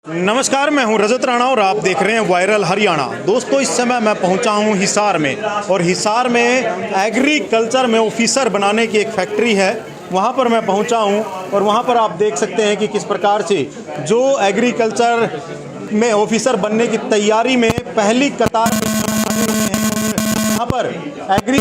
नमस्कार, मैं हूं रजत राणा और आप देख रहे हैं वायरल हरियाणा। दोस्तों, इस समय मैं पहुंचा हूं हिसार में और हिसार में एग्रीकल्चर में ऑफिसर बनाने की एक फैक्ट्री है, वहां पर मैं पहुंचा हूं और वहां पर आप देख सकते हैं कि किस प्रकार से जो एग्रीकल्चर में ऑफिसर बनने की तैयारी में पहली कतार यहाँ पर एग्री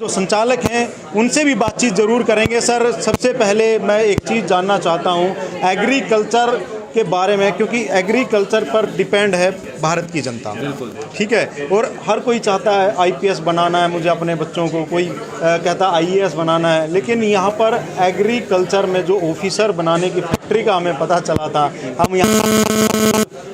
जो संचालक हैं उनसे भी बातचीत ज़रूर करेंगे। सर, सबसे पहले मैं एक चीज़ जानना चाहता हूँ एग्रीकल्चर के बारे में, क्योंकि एग्रीकल्चर पर डिपेंड है भारत की जनता। बिल्कुल ठीक है, और हर कोई चाहता है आईपीएस बनाना है मुझे अपने बच्चों को, कोई कहता है आईएएस बनाना है, लेकिन यहाँ पर एग्रीकल्चर में जो ऑफिसर बनाने की फैक्ट्री का हमें पता चला था, हम यहाँ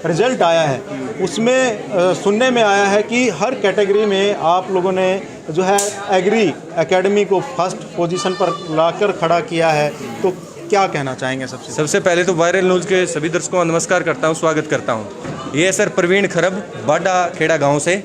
रिजल्ट आया है उसमें सुनने में आया है कि हर कैटेगरी में आप लोगों ने जो है एग्री एकेडमी को फर्स्ट पोजीशन पर लाकर खड़ा किया है, तो क्या कहना चाहेंगे? सबसे पहले तो वायरल न्यूज़ के सभी दर्शकों का नमस्कार करता हूं, स्वागत करता हूं। ये है सर प्रवीण खरब बाडा खेड़ा गांव से,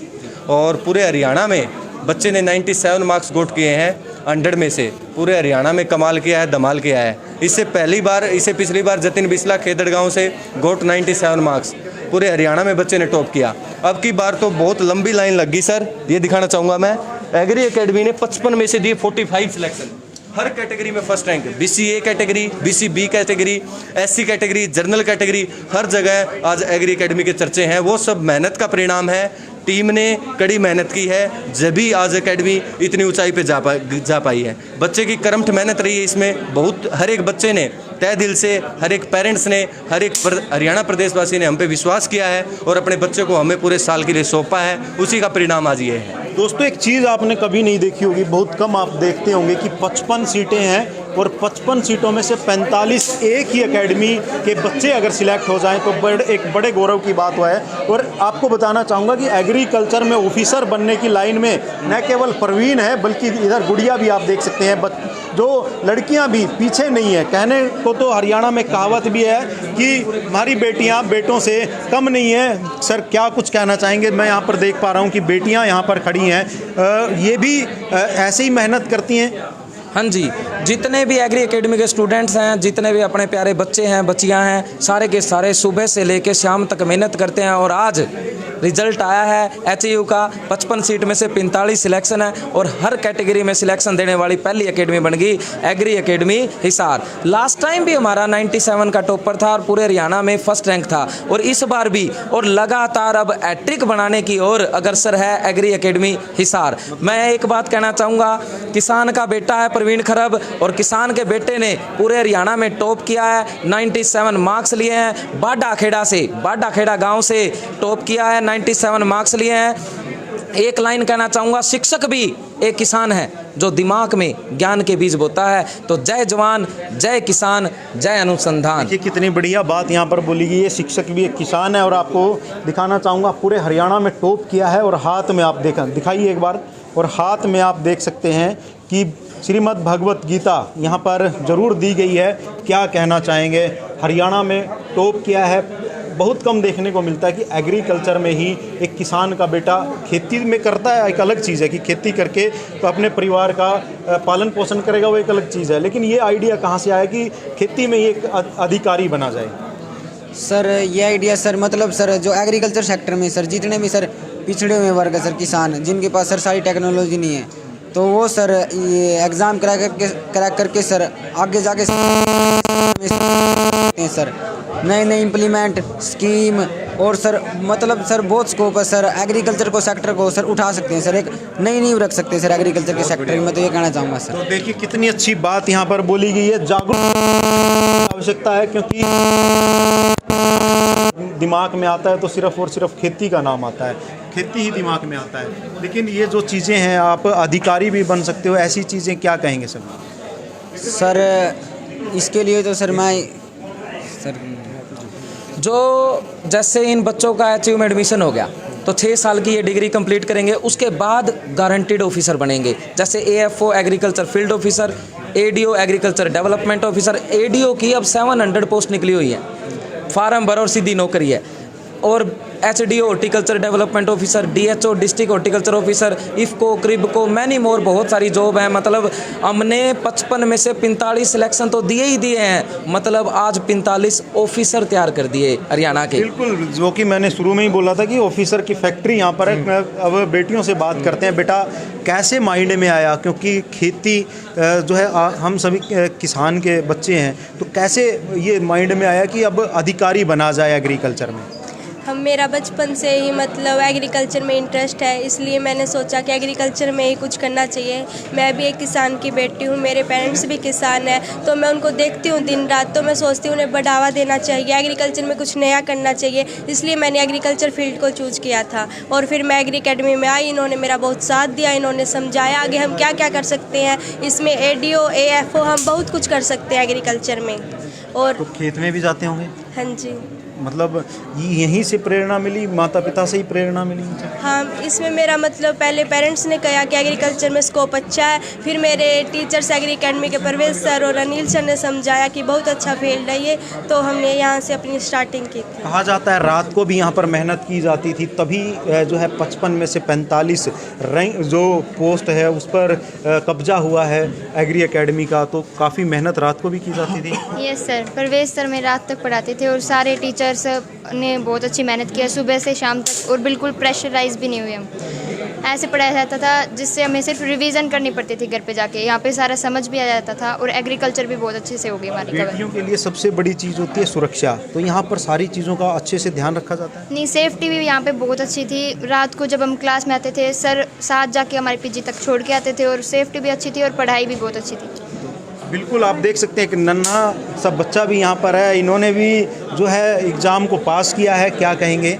और पूरे हरियाणा में बच्चे ने 97 मार्क्स गोट किए हैं 100 में से। पूरे हरियाणा में कमाल किया है, धमाल किया है। इससे पिछली बार जतिन बिस्ला खेदड़ गाँव से गोट 97 मार्क्स, पूरे हरियाणा में बच्चे ने टॉप किया। अब की बार तो बहुत लंबी लाइन लग गई सर, ये दिखाना चाहूँगा मैं। एग्री एकेडमी ने 55 में से दिए 45 सिलेक्शन, हर कैटेगरी में first rank. BCA category, BCB category, SC category, general category, हर जगह आज एग्री एकेडमी के चर्चे हैं। वो सब मेहनत का परिणाम है, टीम ने कड़ी मेहनत की है, जभी आज एकेडमी इतनी ऊंचाई पे जा पाई है। बच्चे की कर्मठ मेहनत रही है इसमें बहुत, हर एक बच्चे ने तय दिल से, हर एक पेरेंट्स ने, हर एक हरियाणा प्रदेशवासी ने हम पे विश्वास किया है और अपने बच्चे को हमें पूरे साल के लिए सौंपा है, उसी का परिणाम आज ये है। दोस्तों, एक चीज़ आपने कभी नहीं देखी होगी, बहुत कम आप देखते होंगे कि 55 सीटें हैं और 55 सीटों में से 45 एक ही एकेडमी के बच्चे अगर सिलेक्ट हो जाएं तो एक बड़े गौरव की बात हुआ है। और आपको बताना चाहूँगा कि एग्रीकल्चर में ऑफिसर बनने की लाइन में न केवल प्रवीण है बल्कि इधर गुड़िया भी आप देख सकते हैं, जो लड़कियां भी पीछे नहीं है। कहने को तो हरियाणा में कहावत भी है कि हमारी बेटियां बेटों से कम नहीं है। सर, क्या कुछ कहना चाहेंगे? मैं यहाँ पर देख पा रहा हूँ कि बेटियां यहाँ पर खड़ी हैं, ये भी ऐसे ही मेहनत करती हैं। हाँ जी, जितने भी एग्री एकेडमी के स्टूडेंट्स हैं, जितने भी अपने प्यारे बच्चे हैं, बच्चियां हैं, सारे के सारे सुबह से लेकर शाम तक मेहनत करते हैं। और आज रिजल्ट आया है एचयू का, 55 सीट में से 45 सिलेक्शन है और हर कैटेगरी में सिलेक्शन देने वाली पहली एकेडमी बन गई agri academy Hisar. Last time भी हमारा 97 का टॉपर था और पूरे हरियाणा में फर्स्ट रैंक था, और इस बार भी और लगातार अब हैट्रिक बनाने की ओर अग्रसर है एग्री एकेडमी हिसार। मैं एक बात कहना चाहूँगा, किसान का बेटा है प्रवीण खरब और किसान के बेटे ने पूरे हरियाणा में टॉप किया है, 97 मार्क्स लिए हैं। बाडा खेड़ा गांव से टॉप किया है, 97 मार्क्स लिए हैं। एक लाइन कहना चाहूँगा, शिक्षक भी एक किसान है जो दिमाग में ज्ञान के बीज बोता है। तो जय जवान, जय किसान, जय अनुसंधान। देखिए कितनी बढ़िया बात यहाँ पर बोली गई है, शिक्षक भी एक किसान है। और आपको दिखाना चाहूँगा पूरे हरियाणा में टॉप किया है और हाथ में आप दिखाइए एक बार, और हाथ में आप देख सकते हैं कि श्रीमद् भगवत गीता यहाँ पर ज़रूर दी गई है। क्या कहना चाहेंगे? हरियाणा में टॉप किया है, बहुत कम देखने को मिलता है कि एग्रीकल्चर में ही एक किसान का बेटा खेती में करता है। एक अलग चीज़ है कि खेती करके तो अपने परिवार का पालन पोषण करेगा, वो एक अलग चीज़ है, लेकिन ये आइडिया कहाँ से आया कि खेती में ही एक अधिकारी बना जाए? सर, ये आइडिया सर मतलब सर जो एग्रीकल्चर सेक्टर में सर जितने भी सर पिछड़े हुए वर्ग है सर, किसान जिनके पास सर सारी टेक्नोलॉजी नहीं है, तो वो सर ये एग्ज़ाम क्रैक करके सर आगे जाके सर नए इम्प्लीमेंट स्कीम, और सर मतलब सर बहुत स्कोप है सर। एग्रीकल्चर को सेक्टर को सर उठा सकते हैं सर, एक नई नींव रख सकते हैं सर एग्रीकल्चर के सेक्टर में। तो ये कहना चाहूँगा सर। तो देखिए कितनी अच्छी बात यहाँ पर बोली गई है, जागरूक आवश्यकता है, क्योंकि दिमाग में आता है तो सिर्फ और सिर्फ खेती का नाम आता है, खेती ही दिमाग में आता है। लेकिन ये जो चीज़ें हैं, आप अधिकारी भी बन सकते हो, ऐसी चीज़ें क्या कहेंगे सर? सर इसके लिए तो सर मैं सर जो जैसे इन बच्चों का एचयू में एडमिशन हो गया तो 6 साल की ये डिग्री कंप्लीट करेंगे, उसके बाद गारंटीड ऑफिसर बनेंगे। जैसे AFO agriculture field officer, ADO agriculture development officer. ADO की अब 700 पोस्ट निकली हुई है, फार्म भरो और सीधी नौकरी है। और HDO horticulture development officer, DHO district horticulture officer, IFFCO, KRIBHCO, many more, बहुत सारी जॉब हैं। मतलब हमने 55 में से 45 सिलेक्शन तो दिए ही दिए हैं, मतलब आज 45 ऑफिसर तैयार कर दिए हरियाणा के। बिल्कुल, जो कि मैंने शुरू में ही बोला था कि ऑफिसर की फैक्ट्री यहाँ पर है। अब बेटियों से बात करते हैं, बेटा कैसे माइंड में आया, क्योंकि खेती जो है हम सभी किसान के बच्चे हैं, तो कैसे ये माइंड में आया कि अब अधिकारी बना जाए एग्रीकल्चर में? मेरा बचपन से ही मतलब एग्रीकल्चर में इंटरेस्ट है, इसलिए मैंने सोचा कि एग्रीकल्चर में ही कुछ करना चाहिए। मैं भी एक किसान की बेटी हूँ, मेरे पेरेंट्स भी किसान हैं, तो मैं उनको देखती हूँ दिन रात, तो मैं सोचती हूँ उन्हें बढ़ावा देना चाहिए, एग्रीकल्चर में कुछ नया करना चाहिए, इसलिए मैंने एग्रीकल्चर फील्ड को चूज़ किया था। और फिर मैं एग्री अकेडमी में आई, इन्होंने मेरा बहुत साथ दिया, इन्होंने समझाया आगे हम क्या क्या कर सकते हैं इसमें, ADO, AFO, हम बहुत कुछ कर सकते हैं एग्रीकल्चर में। और तो खेत में भी जाते होंगे? हाँ जी, मतलब यहीं से प्रेरणा मिली, माता पिता से ही प्रेरणा मिली? हाँ, इसमें मेरा मतलब पहले पेरेंट्स ने कहा कि एग्रीकल्चर में स्कोप अच्छा है, फिर मेरे टीचर्स एग्री अकेडमी के परवेज सर और अनिल सर ने समझाया कि बहुत अच्छा फील्ड है ये, तो हमने यहाँ से अपनी स्टार्टिंग की थी। कहा जाता है रात को भी यहाँ पर मेहनत की जाती थी, तभी जो है 55 में से 45 रैंक जो पोस्ट है उस पर कब्जा हुआ है एग्री अकेडमी का, तो काफ़ी मेहनत रात को भी की जाती थी। यस सर, परवेज सर में रात तक पढ़ाते थे और सारे टीचर्स ने बहुत अच्छी मेहनत किया सुबह से शाम तक, और बिल्कुल प्रेशराइज भी नहीं हुए हम। ऐसे पढ़ाया जाता था जिससे हमें सिर्फ रिवीजन करनी पड़ती थी घर पे जाके, यहाँ पे सारा समझ भी आ जाता था, और एग्रीकल्चर भी बहुत अच्छे से हो गई हमारी कवर। बेटियों के लिए सबसे बड़ी चीज़ होती है सुरक्षा, तो यहाँ पर सारी चीज़ों का अच्छे से ध्यान रखा जाता है? नहीं, सेफ्टी भी यहाँ पे बहुत अच्छी थी। रात को जब हम क्लास में आते थे, सर साथ जाके हमारे PG तक छोड़ के आते थे, और सेफ्टी भी अच्छी थी और पढ़ाई भी बहुत अच्छी थी। बिल्कुल, आप देख सकते हैं कि नन्हा सब बच्चा भी यहाँ पर है, इन्होंने भी जो है एग्ज़ाम को पास किया है, क्या कहेंगे?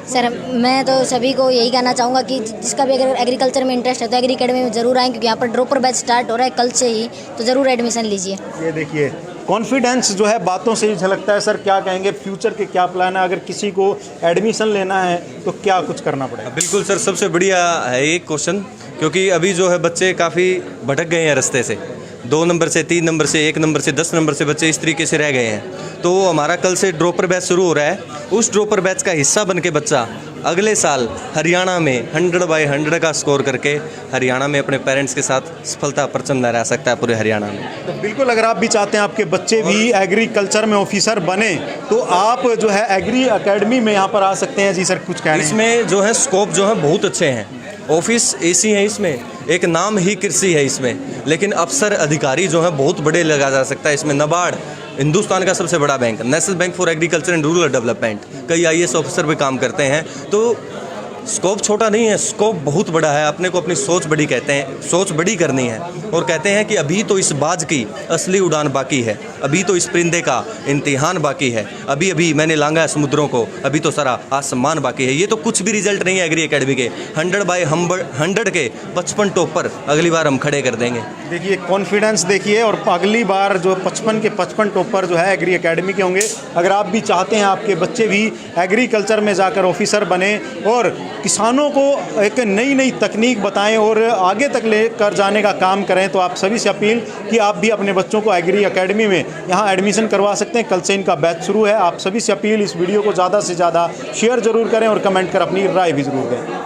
सर मैं तो सभी को यही कहना चाहूँगा कि जिसका भी अगर एग्रीकल्चर में इंटरेस्ट है तो एग्री अकेडमी में ज़रूर आएँ, क्योंकि यहाँ पर ड्रॉपर बैच स्टार्ट हो रहा है कल से ही, तो ज़रूर एडमिशन लीजिए। ये देखिए, कॉन्फिडेंस जो है बातों से ही झलकता है। सर क्या कहेंगे, फ्यूचर के क्या प्लान है, अगर किसी को एडमिशन लेना है तो क्या कुछ करना पड़ेगा? बिल्कुल सर, सबसे बढ़िया है ये क्वेश्चन, क्योंकि अभी जो है बच्चे काफ़ी भटक गए हैं रास्ते से। 2 नंबर से, 3 नंबर से, 1 नंबर से, 10 नंबर से बच्चे इस तरीके से रह गए हैं। तो हमारा कल से ड्रॉपर बैच शुरू हो रहा है। उस ड्रॉपर बैच का हिस्सा बन के बच्चा अगले साल हरियाणा में 100/100 का स्कोर करके हरियाणा में अपने पेरेंट्स के साथ सफलता परचम लहरा सकता है पूरे हरियाणा में। तो बिल्कुल, अगर आप भी चाहते हैं आपके बच्चे भी एग्रीकल्चर में ऑफिसर बने, तो आप जो है एग्री अकेडमी में यहाँ पर आ सकते हैं। जी सर, कुछ कह रहे हैं? इसमें जो है स्कोप जो है बहुत अच्छे हैं, ऑफिस ऐसी है, इसमें एक नाम ही कृषि है इसमें, लेकिन अफसर अधिकारी जो है बहुत बड़े लगा जा सकता है इसमें। नाबार्ड हिंदुस्तान का सबसे बड़ा bank, national bank for agriculture and rural development, कई IAS ऑफिसर भी काम करते हैं। तो स्कोप छोटा नहीं है, स्कोप बहुत बड़ा है। अपने को अपनी सोच बड़ी कहते हैं, सोच बड़ी करनी है, और कहते हैं कि अभी तो इस बाज की असली उड़ान बाकी है, अभी तो इस परिंदे का इम्तिहान बाकी है, अभी अभी मैंने लांगा है समुद्रों को, अभी तो सारा आसमान बाकी है। ये तो कुछ भी रिजल्ट नहीं है एग्री अकेडमी के। 100/100 के 55 टॉपर अगली बार हम खड़े कर देंगे। देखिए, कॉन्फिडेंस देखिए, और अगली बार जो 55 के 55 टॉपर जो है एग्री अकेडमी के होंगे। अगर आप भी चाहते हैं आपके बच्चे भी एग्रीकल्चर में जाकर ऑफिसर बने और किसानों को एक नई नई तकनीक बताएं और आगे तक लेकर जाने का काम करें, तो आप सभी से अपील कि आप भी अपने बच्चों को एग्री अकेडमी में यहाँ एडमिशन करवा सकते हैं। कल से इनका बैच शुरू है। आप सभी से अपील, इस वीडियो को ज़्यादा से ज़्यादा शेयर ज़रूर करें और कमेंट कर अपनी राय भी ज़रूर दें।